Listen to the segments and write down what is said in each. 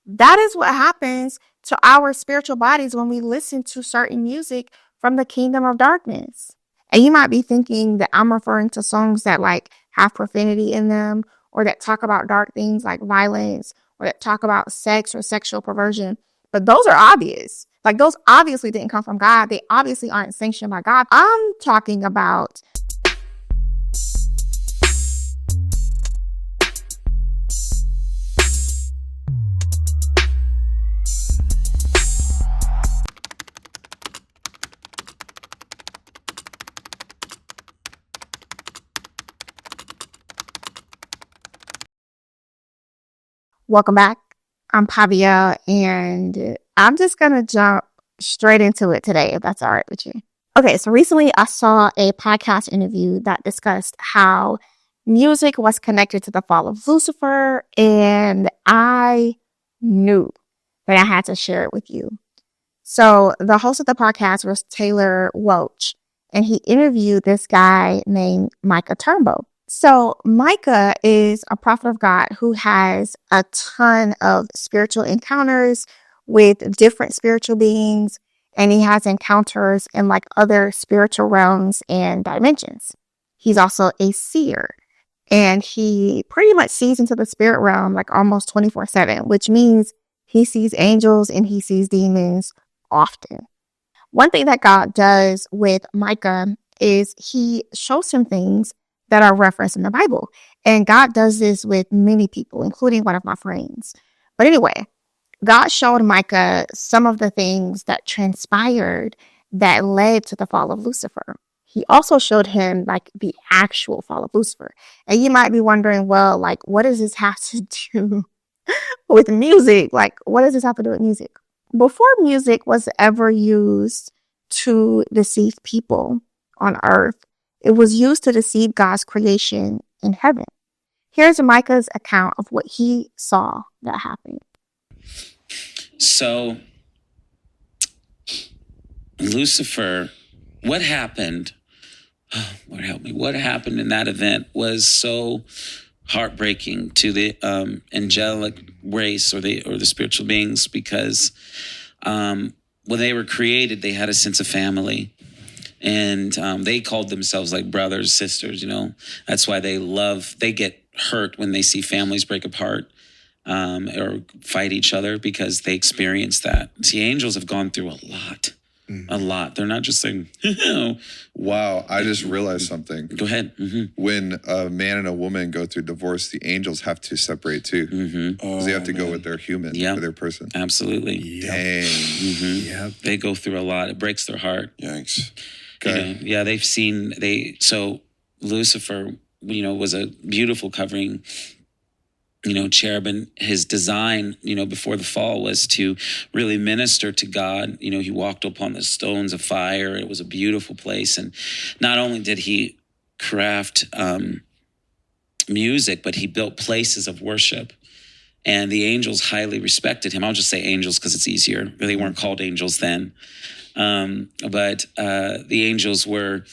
That is what happens to our spiritual bodies when we listen to certain music from the kingdom of darkness. And you might be thinking that I'm referring to songs that like have profanity in them or that talk about dark things like violence or that talk about sex or sexual perversion. But those are obvious. Like those obviously didn't come from God. They obviously aren't sanctioned by God. I'm talking about welcome back. I'm Pavielle, and I'm just going to jump straight into it today, if that's all right with you. Okay, so recently I saw a podcast interview that discussed how music was connected to the fall of Lucifer, and I knew that I had to share it with you. So the host of the podcast was Taylor Welch, and he interviewed this guy named Micah Turnbow. So Micah is a prophet of God who has a ton of spiritual encounters with different spiritual beings, and he has encounters in like other spiritual realms and dimensions. He's also a seer, and he pretty much sees into the spirit realm like almost 24/7, which means he sees angels and he sees demons often. One thing that God does with Micah is he shows him things that are referenced in the Bible. And God does this with many people, including one of my friends. But anyway, God showed Micah some of the things that transpired that led to the fall of Lucifer. He also showed him like the actual fall of Lucifer. And you might be wondering, well, like, what does this have to do with music? Like, what does this have to do with music? Before music was ever used to deceive people on earth, it was used to deceive God's creation in heaven. Here's Micah's account of what he saw that happened. So, Lucifer, what happened? Oh, Lord help me. What happened in that event was so heartbreaking to the angelic race or the spiritual beings, because when they were created, they had a sense of family. And they called themselves like brothers, sisters, That's why they get hurt when they see families break apart or fight each other, because they experience that. See, angels have gone through a lot. A lot. They're not just saying, Wow, I just realized something. Go ahead. When a man and a woman go through divorce, the angels have to separate too. Because they have to go with their human, with their person. Absolutely. Dang. They go through a lot. It breaks their heart. Yikes. Okay. They've seen, so Lucifer, was a beautiful covering, cherub, and his design, before the fall was to really minister to God. He walked upon the stones of fire. It was a beautiful place. And not only did he craft music, but he built places of worship. And the angels highly respected him. I'll just say angels because it's easier. They weren't called angels then. But the angels were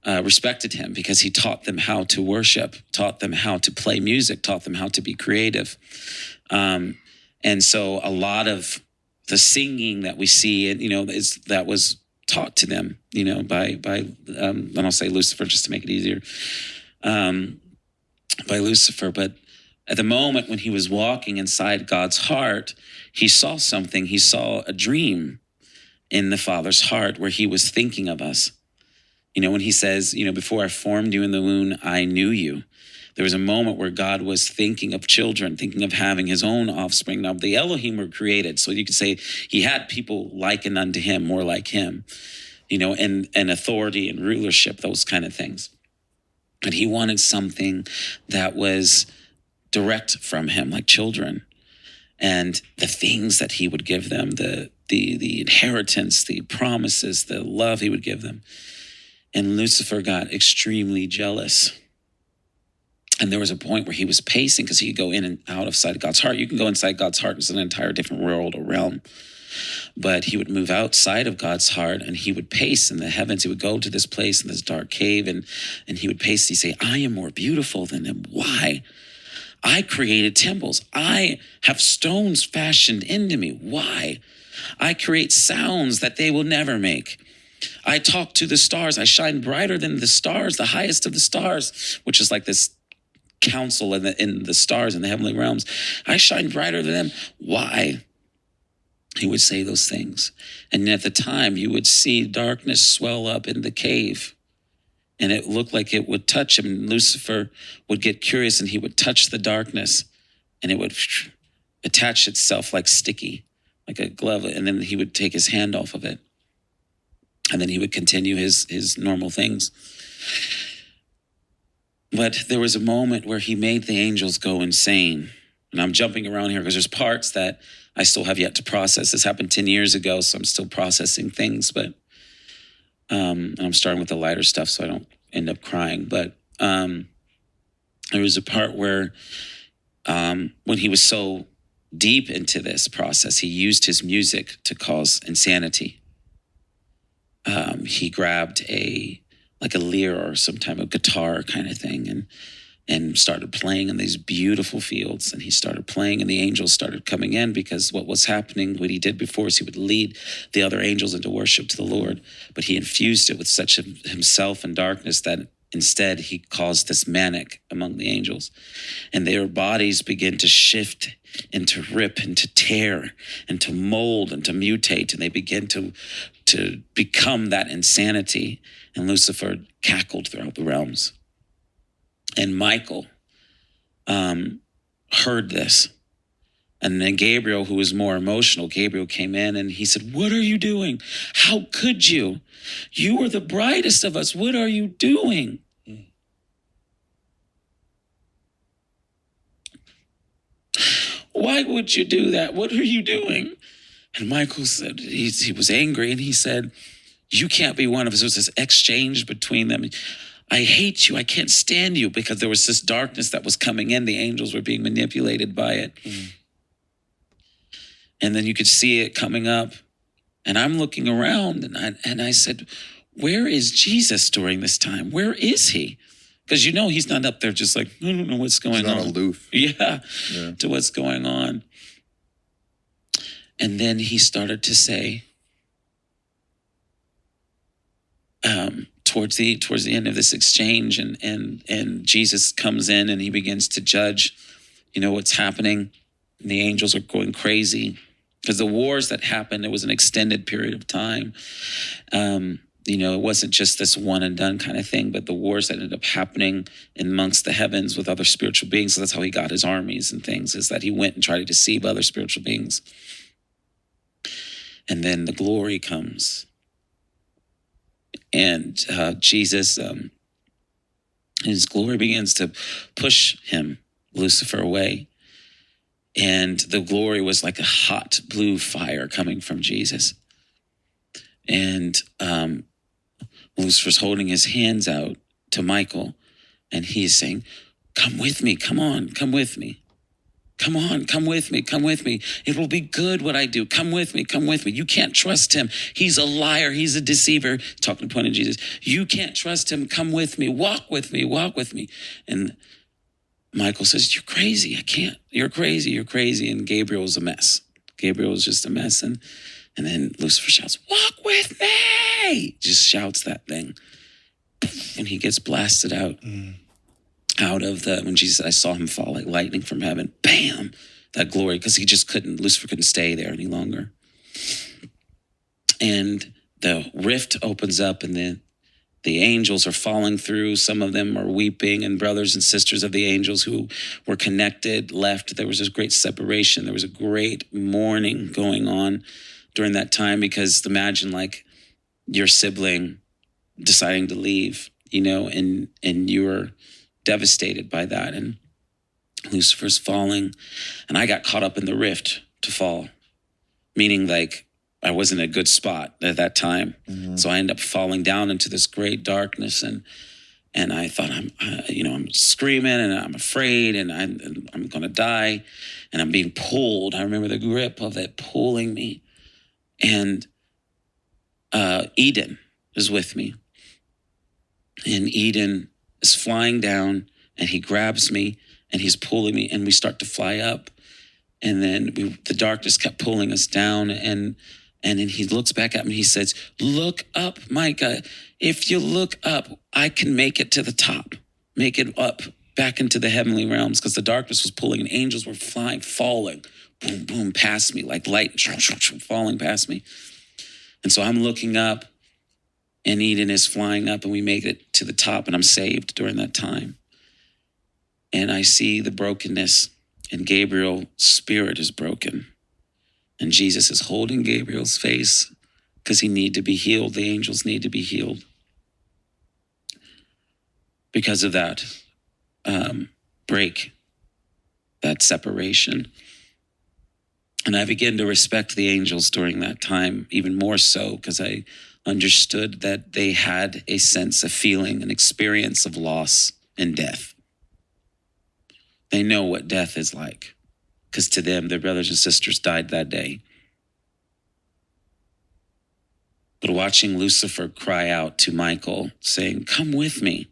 respected him because he taught them how to worship, taught them how to play music, taught them how to be creative. And so a lot of the singing that we see, that was taught to them, by and I'll say Lucifer just to make it easier, by Lucifer. But at the moment when he was walking inside God's heart, he saw something. He saw a dream in the Father's heart where he was thinking of us. When he says, before I formed you in the womb, I knew you. There was a moment where God was thinking of children, thinking of having his own offspring. Now, the Elohim were created, so you could say he had people likened unto him, more like him, and authority and rulership, those kind of things. But he wanted something that was direct from him, like children. And the things that he would give them, the inheritance, the promises, the love he would give them. And Lucifer got extremely jealous. And there was a point where he was pacing, because he could go in and out of sight of God's heart. You can go inside God's heart. It's an entire different world or realm. But he would move outside of God's heart, and he would pace in the heavens. He would go to this place in this dark cave, and he would pace. He'd say, I am more beautiful than them. Why? I created temples. I have stones fashioned into me. Why? I create sounds that they will never make. I talk to the stars. I shine brighter than the stars, the highest of the stars, which is like this council in the stars in the heavenly realms. I shine brighter than them. Why? He would say those things. And at the time, you would see darkness swell up in the cave. And it looked like it would touch him. And Lucifer would get curious and he would touch the darkness and it would attach itself like sticky, like a glove. And then he would take his hand off of it. And then he would continue his normal things. But there was a moment where he made the angels go insane. And I'm jumping around here because there's parts that I still have yet to process. This happened 10 years ago, so I'm still processing things. But and I'm starting with the lighter stuff so I don't end up crying. But there was a part where when he was so deep into this process, he used his music to cause insanity. He grabbed a lyre or some type of guitar kind of thing and started playing in these beautiful fields. And he started playing and the angels started coming in because what was happening, what he did before is he would lead the other angels into worship to the Lord. But he infused it with such himself and darkness that instead he caused this manic among the angels. And their bodies begin to shift and to rip and to tear and to mold and to mutate. And they begin to become that insanity. And Lucifer cackled throughout the realms. And Michael heard this. And then Gabriel, who was more emotional, Gabriel came in and he said, "What are you doing? How could you? You were the brightest of us. What are you doing?" "Why would you do that? What are you doing?" And Michael said, he was angry and he said, "You can't be one of us." There was this exchange between them. "I hate you. I can't stand you," because there was this darkness that was coming in. The angels were being manipulated by it. And then you could see it coming up. And I'm looking around and I said, "Where is Jesus during this time? Where is he?" Because he's not up there just like, "I don't know what's going on." He's not aloof. Yeah, to what's going on. And then he started to say, towards the end of this exchange, and Jesus comes in and he begins to judge, what's happening. And the angels are going crazy because the wars that happened, it was an extended period of time. It wasn't just this one and done kind of thing, but the wars that ended up happening amongst the heavens with other spiritual beings. So that's how he got his armies and things, is that he went and tried to deceive other spiritual beings. And then the glory comes. And Jesus, his glory begins to push Lucifer, away. And the glory was like a hot blue fire coming from Jesus. And Lucifer's holding his hands out to Michael. And he's saying, "Come with me, come on, come with me. Come on, come with me, come with me. It will be good what I do. Come with me, come with me. You can't trust him. He's a liar. He's a deceiver." Talking to point of Jesus. "You can't trust him. Come with me. Walk with me. Walk with me." And Michael says, "You're crazy. I can't. You're crazy. You're crazy." And Gabriel's a mess. Gabriel's just a mess. And then Lucifer shouts, "Walk with me." Just shouts that thing. And he gets blasted out. Out of when Jesus, I saw him fall like lightning from heaven. Bam! That glory, because Lucifer couldn't stay there any longer. And the rift opens up and the angels are falling through. Some of them are weeping, and brothers and sisters of the angels who were connected left. There was this great separation. There was a great mourning going on during that time, because imagine like your sibling deciding to leave, and you're devastated by that, and Lucifer's falling, and I got caught up in the rift to fall, meaning like I wasn't in a good spot at that time. So I ended up falling down into this great darkness, and I thought I'm screaming and I'm afraid and I'm gonna die, and I'm being pulled. I remember the grip of it pulling me, and Eden is with me, and Eden is flying down, and he grabs me and he's pulling me, and we start to fly up. And then the darkness kept pulling us down. And then he looks back at me. He says, look up, Micah. If you look up, I can make it to the top. Make it up back into the heavenly realms, because the darkness was pulling and angels were falling, boom, boom, past me, like light, falling past me. And so I'm looking up, and Eden is flying up, and we make it to the top, and I'm saved during that time. And I see the brokenness, and Gabriel's spirit is broken. And Jesus is holding Gabriel's face because he needed to be healed. The angels need to be healed. Because of that break, that separation. And I began to respect the angels during that time, even more so because I understood that they had a sense of feeling, an experience of loss and death. They know what death is like, because to them, their brothers and sisters died that day. But watching Lucifer cry out to Michael, saying, come with me.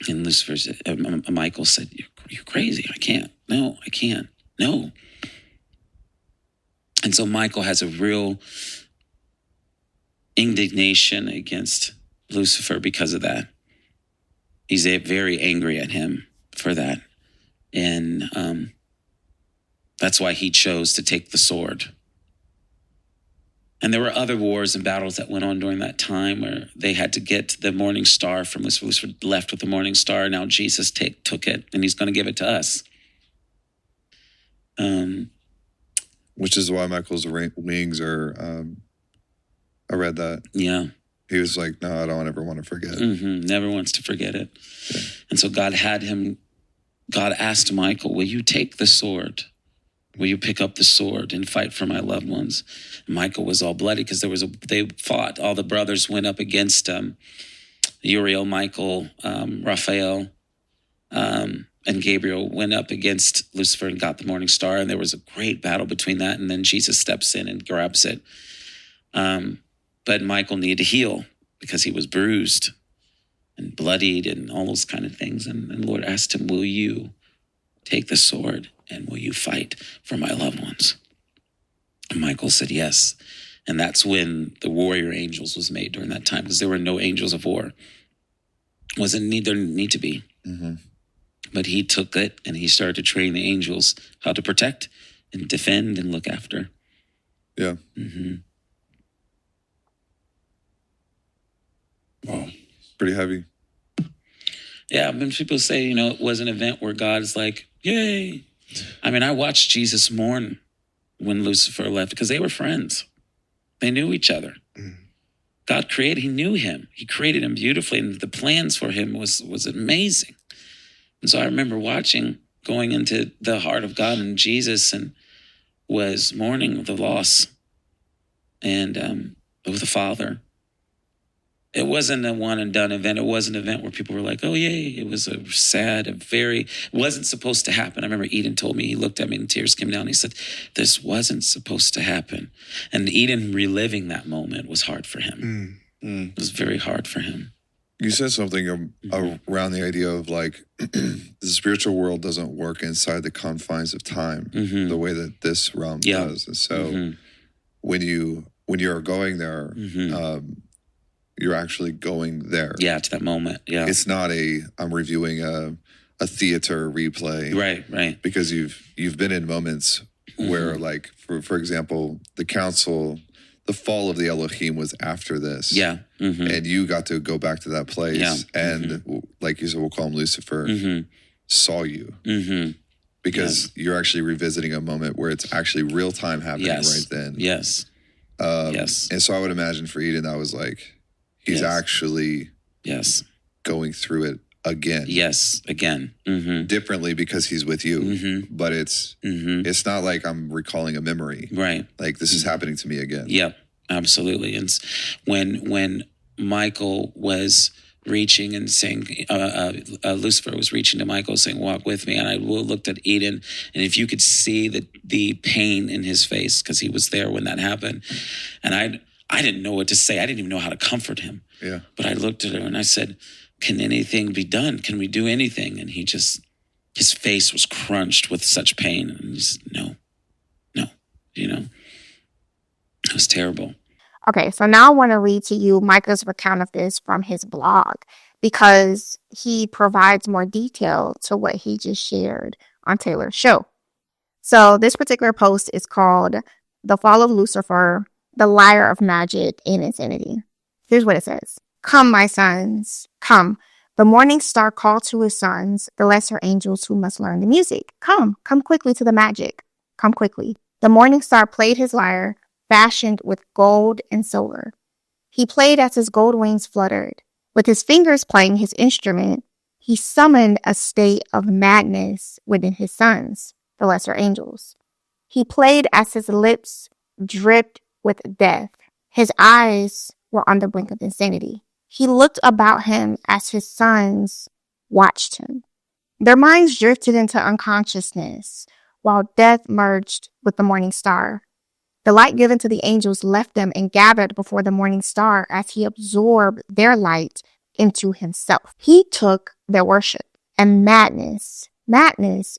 And Michael said, you're crazy. I can't. No, I can't. No. And so Michael has a real indignation against Lucifer because of that. He's very angry at him for that. And that's why he chose to take the sword. And there were other wars and battles that went on during that time where they had to get the morning star from Lucifer. Lucifer left with the morning star. Now Jesus took it, and he's going to give it to us. Which is why Michael's wings are, I read that. Yeah. He was like, no, I don't ever want to forget. Mm-hmm. Never wants to forget it. Yeah. And so God asked Michael, will you take the sword? Will you pick up the sword and fight for my loved ones? And Michael was all bloody because they fought. All the brothers went up against Uriel, Michael, Raphael, and Gabriel went up against Lucifer and got the morning star. And there was a great battle between that. And then Jesus steps in and grabs it. But Michael needed to heal because he was bruised and bloodied and all those kind of things. And the Lord asked him, will you take the sword and will you fight for my loved ones? And Michael said yes. And that's when the warrior angels was made during that time, because there were no angels of war. There didn't need to be. Mm-hmm. But he took it and he started to train the angels how to protect and defend and look after. Yeah. Mm-hmm. Wow. Pretty heavy. Yeah, when people say, it was an event where God is like, yay. I mean, I watched Jesus mourn when Lucifer left because they were friends. They knew each other. Mm. God he knew him. He created him beautifully, and the plans for him was amazing. And so I remember going into the heart of God and Jesus, and was mourning the loss and of the Father. It wasn't a one and done event. It was an event where people were like, oh, yay. It was it wasn't supposed to happen. I remember Eden told me, he looked at me and tears came down. He said, this wasn't supposed to happen. And Eden reliving that moment was hard for him. Mm. It was very hard for him. You said something around the idea of like, the spiritual world doesn't work inside the confines of time, mm-hmm. the way that this realm does. And so mm-hmm. when you're going there, mm-hmm. You're actually going there. Yeah, to that moment. Yeah. It's not I'm reviewing a theater replay. Right. Because you've been in moments mm-hmm. where, like, for example, the fall of the Elohim was after this. Yeah. Mm-hmm. And you got to go back to that place. Yeah. And mm-hmm. like you said, we'll call him Lucifer, mm-hmm. saw you. Mm-hmm. Because you're actually revisiting a moment where it's actually real time happening right then. Yes. Yes. And so I would imagine for Eden, that was like, he's actually going through it again. Yes, again. Mm-hmm. Differently because he's with you. Mm-hmm. But it's not like I'm recalling a memory. Right. Like this is happening to me again. Yep, absolutely. And when Michael was reaching and saying, Lucifer was reaching to Michael saying, walk with me. And I looked at Eden, and if you could see the pain in his face, because he was there when that happened. And I didn't know what to say. I didn't even know how to comfort him. Yeah. But I looked at her and I said, can anything be done? Can we do anything? And his face was crunched with such pain. And he's, no, it was terrible. Okay, so now I want to read to you Micah's recount of this from his blog, because he provides more detail to what he just shared on Taylor's show. So this particular post is called "The Fall of Lucifer, the Liar of Magic and Insanity." Here's what it says. "Come, my sons, come. The morning star called to his sons, the lesser angels who must learn the music. Come quickly to the magic. Come quickly." The morning star played his lyre, fashioned with gold and silver. He played as his gold wings fluttered. With his fingers playing his instrument, he summoned a state of madness within his sons, the lesser angels. He played as his lips dripped with death. His eyes were on the brink of insanity. He looked about him as his sons watched him. Their minds drifted into unconsciousness while death merged with the morning star. The light given to the angels left them and gathered before the morning star as he absorbed their light into himself. He took their worship, and madness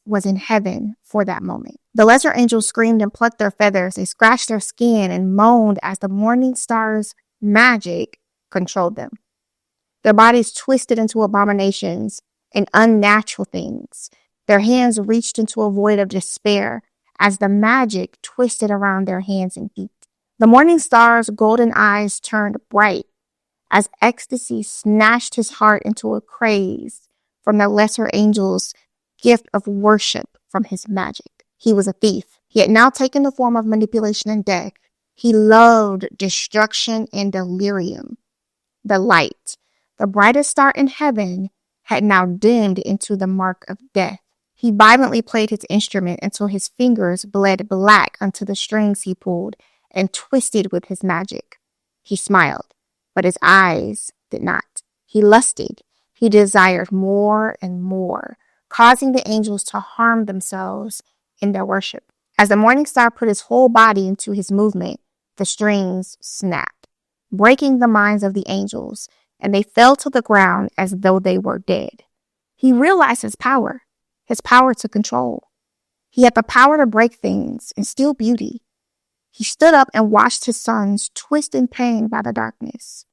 was in heaven for that moment. The lesser angels screamed and plucked their feathers. They scratched their skin and moaned as the morning star's magic controlled them. Their bodies twisted into abominations and unnatural things. Their hands reached into a void of despair as the magic twisted around their hands and feet. The morning star's golden eyes turned bright as ecstasy snatched his heart into a craze from the lesser angel's gift of worship from his magic. He was a thief. He had now taken the form of manipulation and death. He loved destruction and delirium. The light, the brightest star in heaven, had now dimmed into the mark of death. He violently played his instrument until his fingers bled black onto the strings he pulled and twisted with his magic. He smiled, but his eyes did not. He lusted. He desired more and more, causing the angels to harm themselves in their worship. As the morning star put his whole body into his movement, the strings snapped, breaking the minds of the angels, and they fell to the ground as though they were dead. He realized his power to control. He had the power to break things and steal beauty. He stood up and watched his sons twist in pain by the darkness.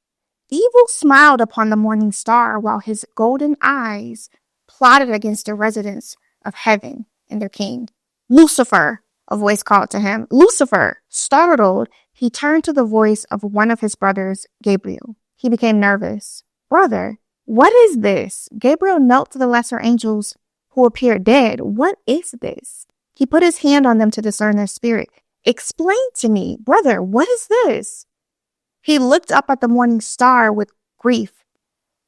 Evil smiled upon the morning star while his golden eyes plotted against the residents of heaven and their king. "Lucifer," a voice called to him. "Lucifer." Startled, he turned to the voice of one of his brothers, Gabriel. He became nervous. "Brother, what is this?" Gabriel knelt to the lesser angels who appeared dead. "What is this?" He put his hand on them to discern their spirit. "Explain to me, brother, what is this?" He looked up at the morning star with grief.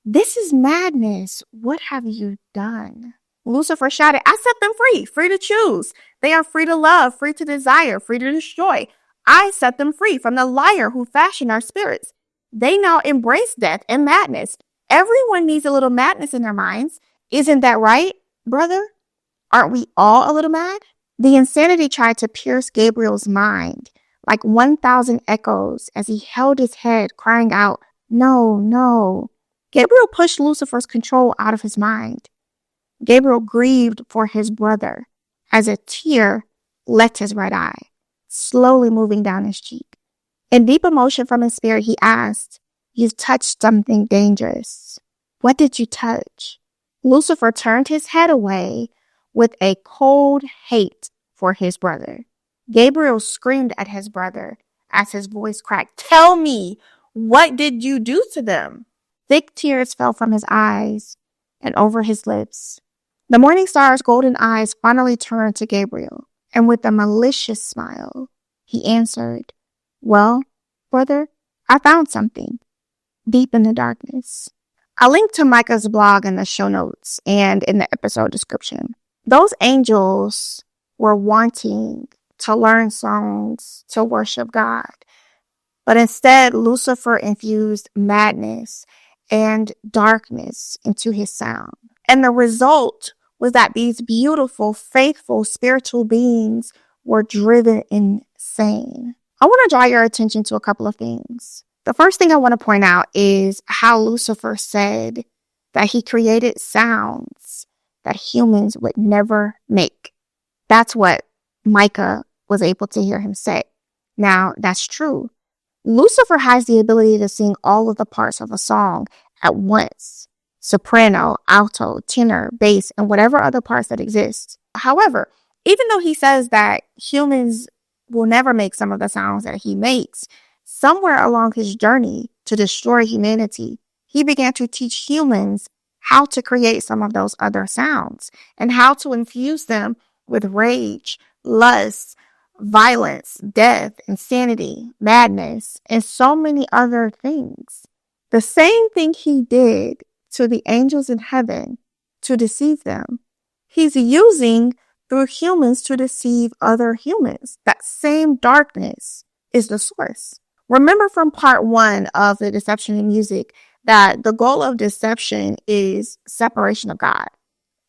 "This is madness. What have you done?" Lucifer shouted, "I set them free to choose. They are free to love, free to desire, free to destroy. I set them free from the liar who fashioned our spirits. They now embrace death and madness. Everyone needs a little madness in their minds. Isn't that right, brother? Aren't we all a little mad?" The insanity tried to pierce Gabriel's mind like 1,000 echoes as he held his head, crying out, "No, no." Gabriel pushed Lucifer's control out of his mind. Gabriel grieved for his brother as a tear left his right eye, slowly moving down his cheek. In deep emotion from his spirit, he asked, "You've touched something dangerous. What did you touch?" Lucifer turned his head away with a cold hate for his brother. Gabriel screamed at his brother as his voice cracked. "Tell me, what did you do to them?" Thick tears fell from his eyes and over his lips. The morning star's golden eyes finally turned to Gabriel, and with a malicious smile, he answered, "Well, brother, I found something deep in the darkness." I'll link to Micah's blog in the show notes and in the episode description. Those angels were wanting to learn songs to worship God, but instead Lucifer infused madness and darkness into his sound. And the result was that these beautiful, faithful, spiritual beings were driven insane. I want to draw your attention to a couple of things. The first thing I want to point out is how Lucifer said that he created sounds that humans would never make. That's what Micah was able to hear him say. Now, that's true. Lucifer has the ability to sing all of the parts of a song at once: soprano, alto, tenor, bass, and whatever other parts that exist. However, even though he says that humans will never make some of the sounds that he makes, somewhere along his journey to destroy humanity, he began to teach humans how to create some of those other sounds and how to infuse them with rage, lust, violence, death, insanity, madness, and so many other things. The same thing he did to the angels in heaven to deceive them, he's using through humans to deceive other humans. That same darkness is the source. Remember from part 1 of the deception in music that the goal of deception is separation of God.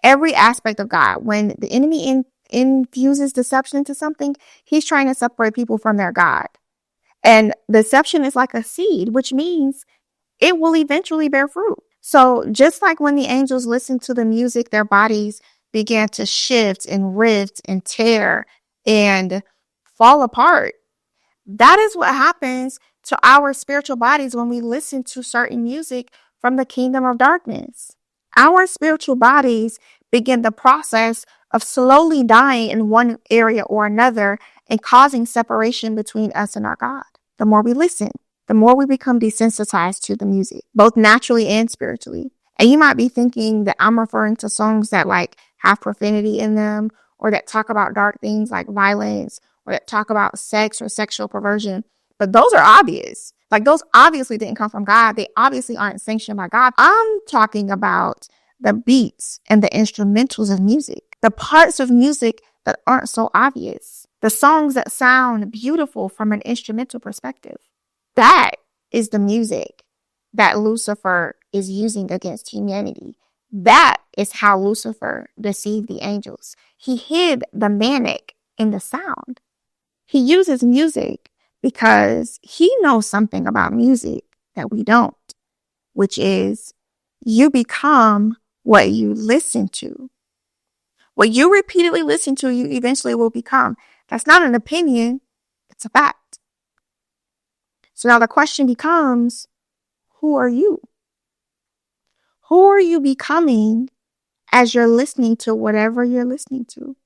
Every aspect of God. When the enemy infuses deception into something, he's trying to separate people from their God. And deception is like a seed, which means it will eventually bear fruit. So just like when the angels listened to the music, their bodies began to shift and rift and tear and fall apart. That is what happens to our spiritual bodies when we listen to certain music from the kingdom of darkness. Our spiritual bodies begin the process of slowly dying in one area or another and causing separation between us and our God. The more we listen, the more we become desensitized to the music, both naturally and spiritually. And you might be thinking that I'm referring to songs that have profanity in them, or that talk about dark things like violence, or that talk about sex or sexual perversion. But those are obvious. Those obviously didn't come from God. They obviously aren't sanctioned by God. I'm talking about the beats and the instrumentals of music, the parts of music that aren't so obvious, the songs that sound beautiful from an instrumental perspective. That is the music that Lucifer is using against humanity. That is how Lucifer deceived the angels. He hid the manic in the sound. He uses music because he knows something about music that we don't, which is you become what you listen to. What you repeatedly listen to, you eventually will become. That's not an opinion, it's a fact. So now the question becomes, who are you? Who are you becoming as you're listening to whatever you're listening to?